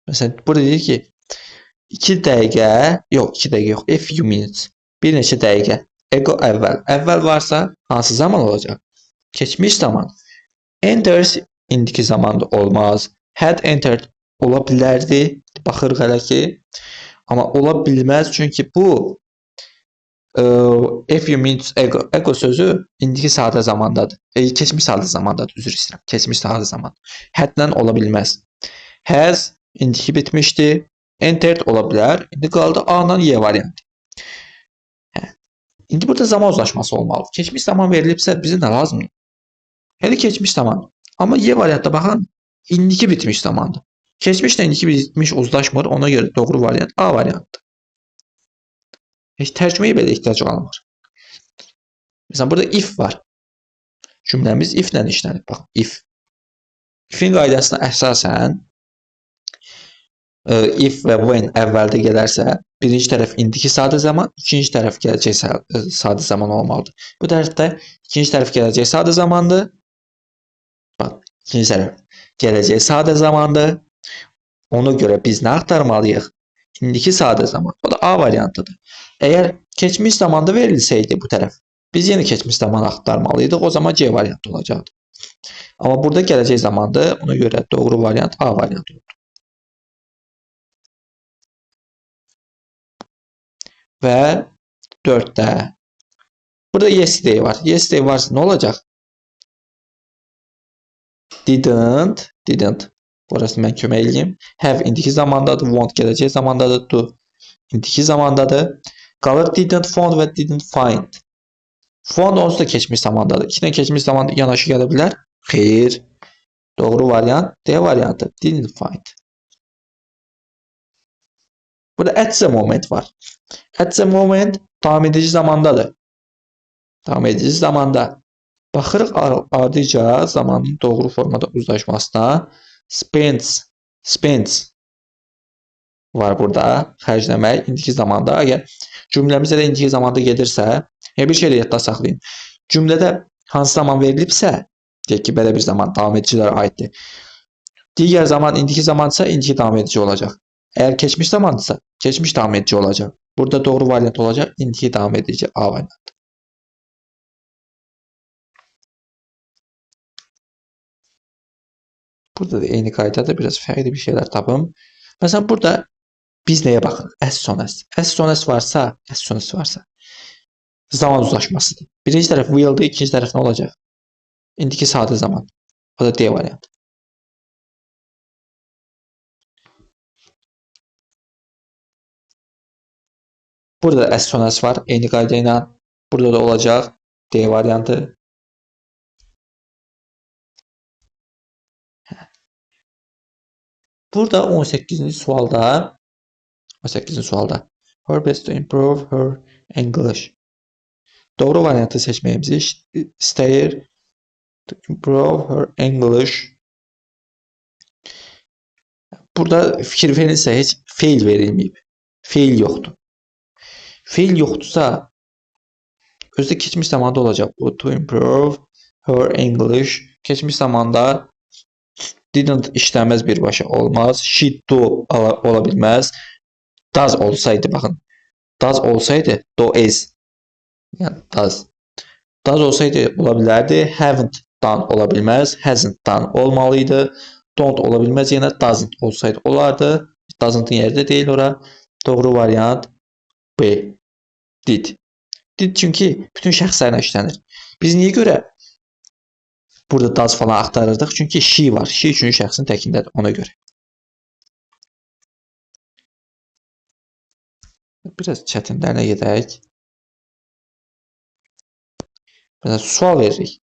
Məsələn, burada deyir ki, 2 dəqiqə yox, a few minutes. Bir neçə dəqiqə. Ego əvvəl. Əvvəl varsa hansı zaman olacaq? Keçmiş zaman. Enters indiki zamanda olmaz. Had entered ola bilərdi. Baxırıq hələ ki. Amma ola bilməz çünki bu a few minutes ago. Ago sözü indiki sadə zamandadır. Keçmiş sadə zamandadır. Üzr istəyirəm. Keçmiş sadə zaman. Haddən ola bilməz. Has indiki bitmişdi. Entered ola bilər. İndi qaldı A-dan Y variantı. İndi burada zaman uzlaşması olmalı. Keçmiş zaman verilibsə bizə nə lazımdır? Hələ keçmiş zaman. Amma Y variantda baxın, indiki bitmiş zamandır. Keçmişlə indiki bitmiş uzlaşmır. Ona görə doğru variant A variantdır. Heç tərcüməyə belə ehtiyac qalmır. Məsələn, burada if var. Cümləmiz if ilə işlənir. Bax, if. Ifin qaydasına əsasən if və when əvvəldə gələrsə, birinci tərəf indiki sadə zaman, ikinci tərəf gələcək sadə zaman olmalıdır. Bu tərəfdə ikinci tərəf gələcək sadə zamandır. Bax, ikinci tərəf. gələcək sadə zamandır. Ona görə biz nə axtarmalıyıq? İndiki sadə zaman. O da A variantıdır. Əgər keçmiş zamanda verilsəydi bu tərəf, biz yenə keçmiş zaman axtarmalıydıq. O zaman C variantı olacaqdı. Amma burada gələcək zamandır. Ona görə doğru variant A variantı oldu. Və 4-də. Burada yesterday var. Yesterday varsa nə olacaq? Didn't. Burası mən kömək edeyim. Have indiki zamandadır. Want gələcək zamandadır. Do indiki zamandadır. Qalır didn't found və didn't find. Found onsuz da keçmiş zamandadır. İki dənə keçmiş zamanda yanaşı gələ bilər. Xeyr. Doğru variant D variantı. Didn't find. Burada at the moment var. At the moment davam edici zamandadır. Davam edici zamanda. Baxırıq ardıca zamanın doğru formada uzlaşmasına. Spends var burada. Xərcləmək indiki zamanda. Əgər cümləmizdə də indiki zamanda gedirsə, bir şey də yadda saxlayın. Cümlədə hansı zaman verilibsə, deyək ki, belə bir zaman davam edicilərə aiddir. Digər zaman indiki zamansa, indiki davam edici olacaq. Əgər keçmiş zamandırsa, keçmiş davam edici olacaq. Burada doğru variant olacaq, indiki davam edici A variantı. Burada da eyni qaydada biraz fərqli bir şeylər tapım. Məsələn, burada biz nəyə baxırıq? As soon as. As soon as varsa, zaman uzlaşmasıdır. Birinci tərəf will'dir, ikinci tərəf nə olacaq? İndiki sadə zaman. O da D variantı. Burada da as soon as var, eyni qayda ilə. Burada da olacaq D variantı. Burada 18-ci sualda her best to improve her English. Doğru variantı seçməyimizi istəyir. To improve her English. Burada fikir verilsə heç fail verilməyib. Fail yoxdur. Fail yoxdursa özdə keçmiş zamanda olacaq. Bu to improve her English. Keçmiş zamanda didn't işləməz birbaşa olmaz. She do ola bilməz. Does olsaydı, baxın. Does olsaydı, do is. Yəni does. Does olsaydı ola bilərdi. Haven't done ola bilməz. Hasn't done olmalıydı. Don't ola bilməz. Yenə doesn't olsaydı olardı. Doesn'tın yerində deyil ora. Doğru variant B. Did. Did çünki bütün şəxslərlə işlənir. Biz niyə görə burada does falan axtarırdıq? Çünki she var. She üçüncü şəxsin təkindədir. Ona görə. Biraz çətinlərlə gedək. Mesela sual veririk.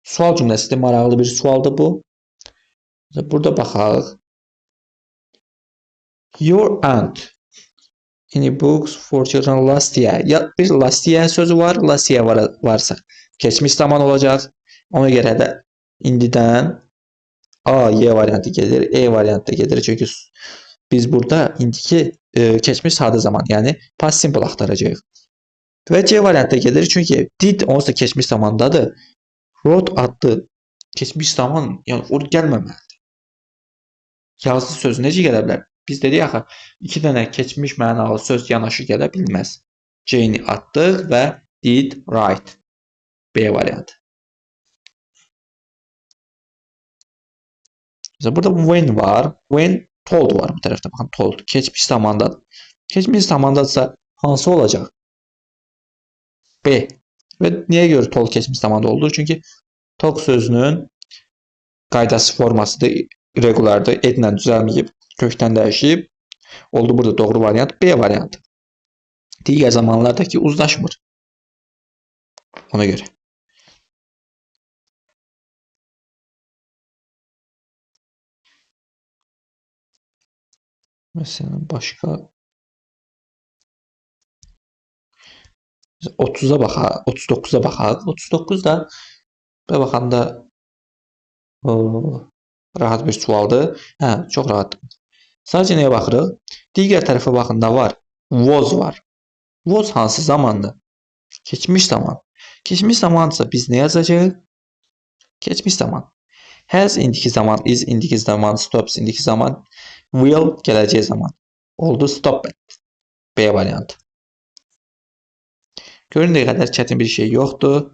Sual cümləsidir. Maraqlı bir sualdır bu. Burada baxaq. Your aunt in books for children last year. Ya bir last year sözü var. Last year varsa keçmiş zaman olacaq. Ona görə də indidən A, Y variantı gelir. E variantı gelir. Çünki biz burada indiki keçmiş sadə zaman, yəni past simple axtaracağıq. Və C variantı gelir. Çünki did onsuz da keçmiş zamandadır. Wrote adlı keçmiş zaman, yəni o gəlməməlidir. Yazılı söz necə gələ bilər? Biz dedik axı, iki dənə keçmiş mənalı söz yanaşı gələ bilməz. C-ni atdıq və did write. B variantı. Burada when var. When told var bu tərəfdə. Baxın, told. Keçmiş zamandadır. Keçmiş zamandadırsa hansı olacaq? B. Və niyə görə told keçmiş zamanda olur? Çünki talk sözünün qaydası formasıdır, regulardır, edlə düzəlməyib, kökdən dəyişib. Oldu burada doğru variant B variantı. Digər zamanlardakı uzlaşmır. Ona görə. Məsələn, başqa 30-a baxaq, 39-a baxaq. 39 da baxanda rahat bir sualdır. Hə, çox rahat. Sadəcə nəyə baxırıq? Digər tərəfə baxında var. Was var. Was hansı zamandır? Keçmiş zaman. Keçmiş zamandırsa biz nə yazacağıq? Keçmiş zaman. Has indiki zaman, is indiki zaman, stops indiki zaman, will gələcək zaman. Oldu stop. B variantı. Göründüyü qədər çətin bir şey yoxdur.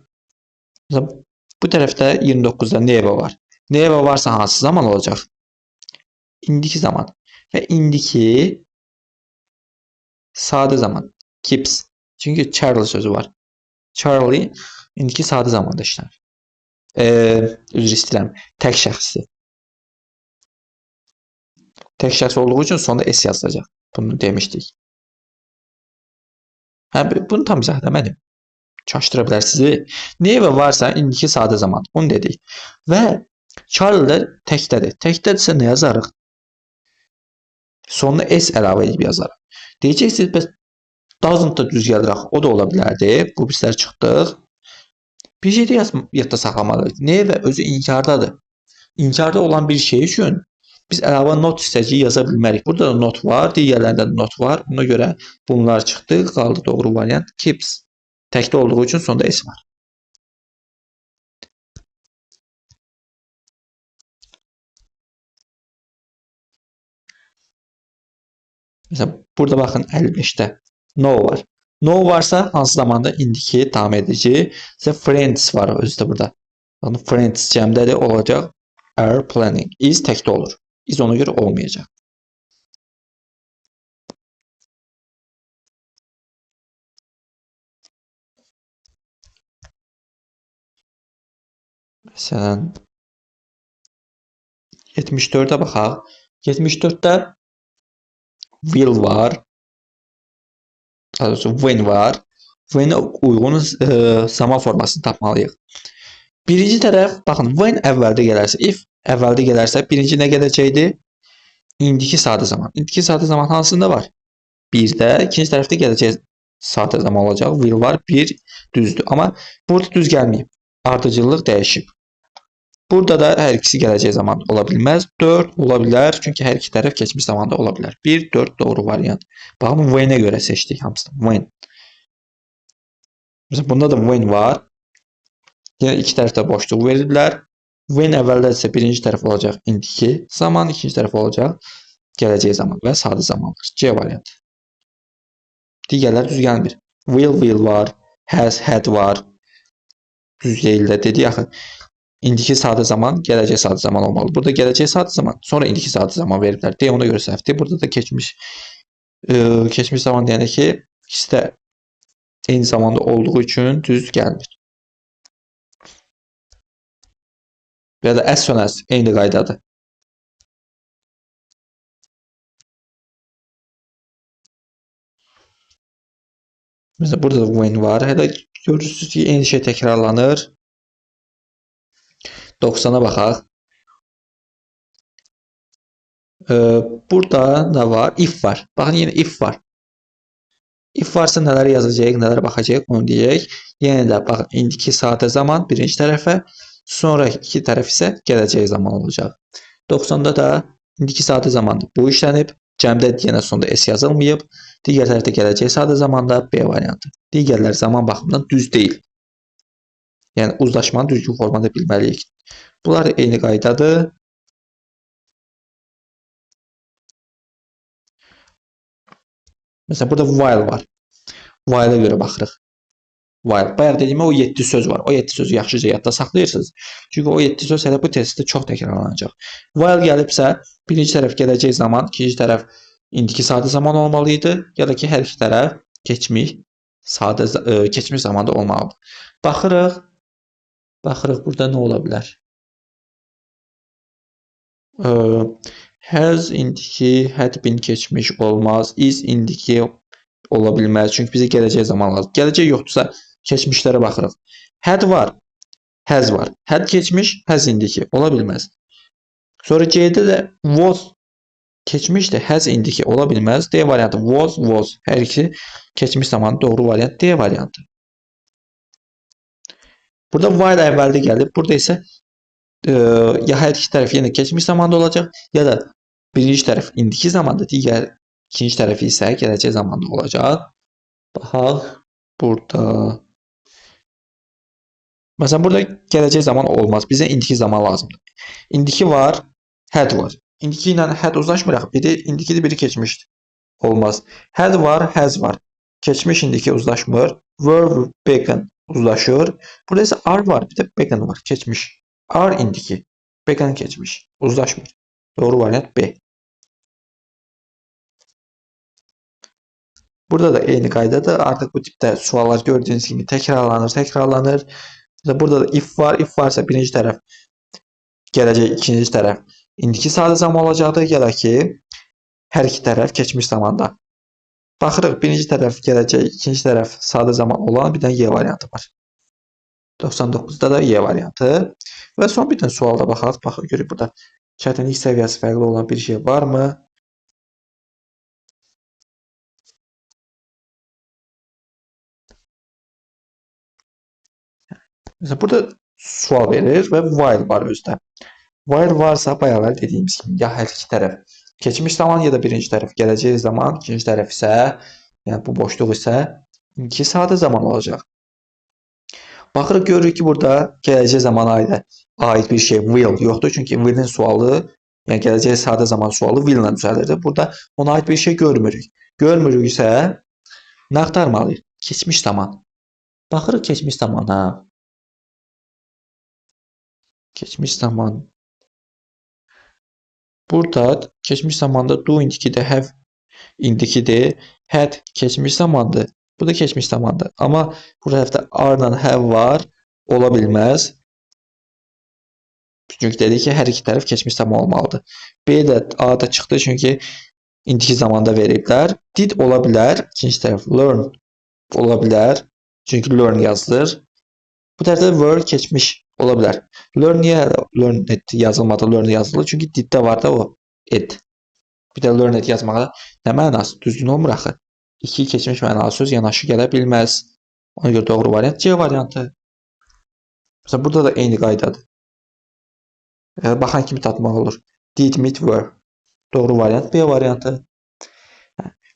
Bu tərəfdə 29-da never var. Never varsa hansı zaman olacaq? İndiki zaman. Və indiki sadə zaman. Keeps. Çünki Charlie sözü var. Charlie indiki sadə zamanda işlənir. Üzr istəyirəm. Tək şəxsdir. Tək şəxs olduğu üçün sonunda S yazacaq. Bunu demişdik. Bunu tam izah etmədim. Çaşdıra bilər sizi. Never varsa indiki sadə zaman. Onu dedik. Və Charlie də təkdədir. Təkdədirsə nə yazarıq? Sonuna S əlavə edib yazarıq. Deyəcəksiniz, bəs doesn't da düz yazıraq. O da ola bilərdi. Bu bizlər çıxdıq. Bir şey də yadda saxlamalıyıq. Never özü inkardadır. İnkarda olan bir şey üçün biz əlavə not hissəciyi yaza bilmərik. Burada da not var, digərlərində də not var. Buna görə bunlar çıxdı. Qaldı doğru variant keeps. Təkdə olduğu üçün sonda S var. Məsələn, burada baxın 55-də no var. No varsa hansı zamanda indiki davam edici. Sizə friends var özü də burada. Yəni friends cəmdədir olacaq. Are planning. Is təkdə olur. Is ona görə olmayacaq. Məsələn 74-də baxaq. 74-də will var. Daha doğrusu when var. When-ə uyğun zaman formasını tapmalıyıq. Birinci tərəf, baxın, when əvvəldə gələrsə, if əvvəldə gələrsə, birinci nə gələcəkdi? İndiki sadə zaman. İndiki sadə zaman hansında var? 1-də, ikinci tərəfdə gələcək sadə zaman olacaq. Will var, 1 düzdür. Amma burada düz gəlməyib. Ardıcıllıq dəyişib. Burada da hər ikisi gələcək zaman ola bilməz. 4 ola bilər, çünki hər iki tərəf keçmiş zamanda ola bilər. 1, 4 doğru variant. Baxın, when-ə görə seçdik hamısını. When. Mesela bunda da when var. Yəni iki tərəfdə boşluq verirlər. When əvvəldədirsə birinci tərəf olacaq indiki zaman, ikinci tərəf olacaq gələcək zaman və sadə zaman var. C variantı. Digərlər düz gəlmir. Will var, has, had var. Düz deyil də dedik axı. İndiki sadə zaman, gələcək sadə zaman olmalı. Burada gələcək sadə zaman, sonra indiki sadə zaman veriblər. D ona görə səhvdir. Burada da keçmiş zaman deyəndə ki, ikisi də eyni zamanda olduğu üçün düz gəlmir. Ya da as soon as eyni qaydadır. Mesela burada da when var. Hələ görürsünüz ki, eyni şey təkrarlanır. 90-a baxaq. Burada nə var? If var. Baxın, yenə if var. If varsa nələr yazacağıq, nələr baxacağıq, onu deyək. Yenə də baxın, indiki sadə zaman birinci tərəfə, sonra iki tərəf isə gələcək zaman olacaq. 90-da da indiki sadə zamanda bu işlənib, cəmdə yenə sonda S yazılmayıb, digər tərəfdə gələcək sadə zamanda B variantı. Digərlər zaman baxımından düz deyil. Yəni uzlaşmanı düzgün formada bilməliyik. Bunlar eyni qaydadır. Məsələn, burada while var. While-ə görə baxırıq. While. Bayaq dediyimə o 7 söz var. O 7 sözü yaxşıca yadda saxlayırsınız. Çünki o 7 söz hələ bu testdə çox təkrarlanacaq. While gəlibsə, birinci tərəf gələcək zaman, ikinci tərəf indiki sadə zaman olmalı idi. Ya da ki, hər iki tərəf keçmiş zamanda olmalıdır. Baxırıq. Baxırıq, burada nə ola bilər? Has indiki, had been keçmiş olmaz. Is indiki ola bilməz. Çünki bizə gələcək zaman lazım. Gələcək yoxdursa, keçmişlərə baxırıq. Had var, has var. Had keçmiş, has indiki. Ola bilməz. Sonra C-də də was keçmişdir, has indiki. Ola bilməz. D variantı was. Hər ikisi keçmiş zamanı doğru variant D variantı. Burada while əvvəldə gəlib. Burada isə ya hər iki tərəf yenə keçmiş zamanda olacaq, ya da birinci tərəf indiki zamanda, digər ikinci tərəf isə gələcək zamanda olacaq. Baxaq, burada Məsələn, burada gələcək zaman olmaz. Bizə indiki zaman lazımdır. İndiki var, had var. İndiki ilə had uzlaşmırıq. Biri indikidir, biri keçmişdir. Olmaz. Had var, has var. Keçmiş indiki uzlaşmır. Were, begun uzlaşır. Burada isə are var, bir də begun var. Keçmiş. Are indiki, begun keçmiş. Uzlaşmır. Doğru variant B. Burada da eyni qaydadır. Artıq bu tipdə suallar gördüyünüz kimi təkrarlanır. Burada da if var. If varsa birinci tərəf gələcək, ikinci tərəf indiki sadə zaman olacaqdır. Ya da ki, hər iki tərəf keçmiş zamanda. Baxırıq, birinci tərəf gələcək, ikinci tərəf sadə zaman olan bir dənə Y variantı var. 99-da da Y variantı. Və son bir dənə sualda baxaq. Baxaq, görək burada çətinlik səviyyəsi fərqli olan bir şey varmı? Mesela burada sual verir və while var özdə. While varsa bayaqlar dediyimiz kimi ya hər iki tərəf keçmiş zaman ya da birinci tərəf gələcək zaman, ikinci tərəf isə, yəni bu boşluq isə indiki sadə zaman olacaq. Baxırıq, görürük ki, burada gələcək zamana aid bir şey will yoxdur. Çünki will'in sualı, yəni gələcək sadə zaman sualı will ilə düzəlirdi. Burada ona aid bir şey görmürük. Görmürük isə nə axtarmalıyıq? Keçmiş zaman. Baxırıq keçmiş zamana. Keçmiş zaman. Burada keçmiş zamanda do indikidir, have indikidir, had keçmiş zamandır. Bu da keçmiş zamandır. Amma bu tərəfdə are ilə have var, ola bilməz. Çünki dedik ki, hər iki tərəf keçmiş zaman olmalıdır. B də A da çıxdı çünki indiki zamanda veriblər. Did ola bilər, ikinci tərəf learn ola bilər. Çünki learn yazılır. Bu tərəfdə were keçmiş ola bilər. Learn niyə learn it yazılmadı, learn yazılır? Çünki diddə var da o it. Bir də learn it yazmağa nə mənası? Düzgün olmur axı. İki keçmiş mənalı söz yanaşı gələ bilməz. Ona görə doğru variant C variantı. Məsələn, burada da eyni qaydadır. Baxan kimi tapmaq olur. Did, meet, were. Doğru variant B variantı.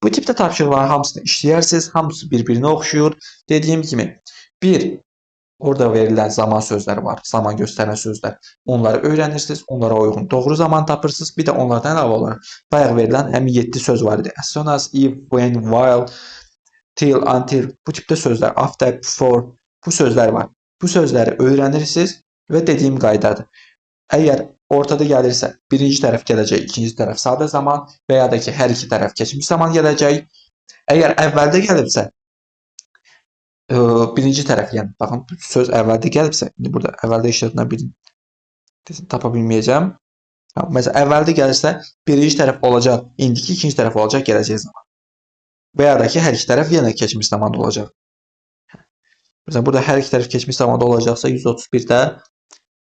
Bu tipdə tapşırıqların hamısını işləyərsiniz. Hamısı bir-birinə oxşuyur. Dediyim kimi, orada verilən zaman sözləri var, zaman göstərən sözlər. Onları öyrənirsiniz, onlara uyğun doğru zaman tapırsınız. Bir də onlardan əlavə olaraq bayaq verilən həmin 7 söz var idi. As soon as, if, when, while, till, until. Bu tipdə sözlər, after, before, bu sözlər var. Bu sözləri öyrənirsiniz və dediyim qaydadır. Əgər ortada gəlirsə, birinci tərəf gələcək, ikinci tərəf sadə zaman və ya da ki, hər iki tərəf keçmiş zaman gələcək. Əgər əvvəldə gəlibsə, birinci tərəf, yəni baxın, söz əvvəldə gəlibsə, indi burada əvvəldə işlədilən birini tapa bilməyəcəm. Məsələn, əvvəldə gəlirsə, birinci tərəf olacaq, indiki, ikinci tərəf olacaq gələcək zaman. Və ya da ki, hər iki tərəf yenə keçmiş zamanda olacaq. Məsələn, burada hər iki tərəf keçmiş zamanda olacaqsa, 131-də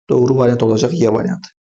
doğru variant olacaq Y variantı.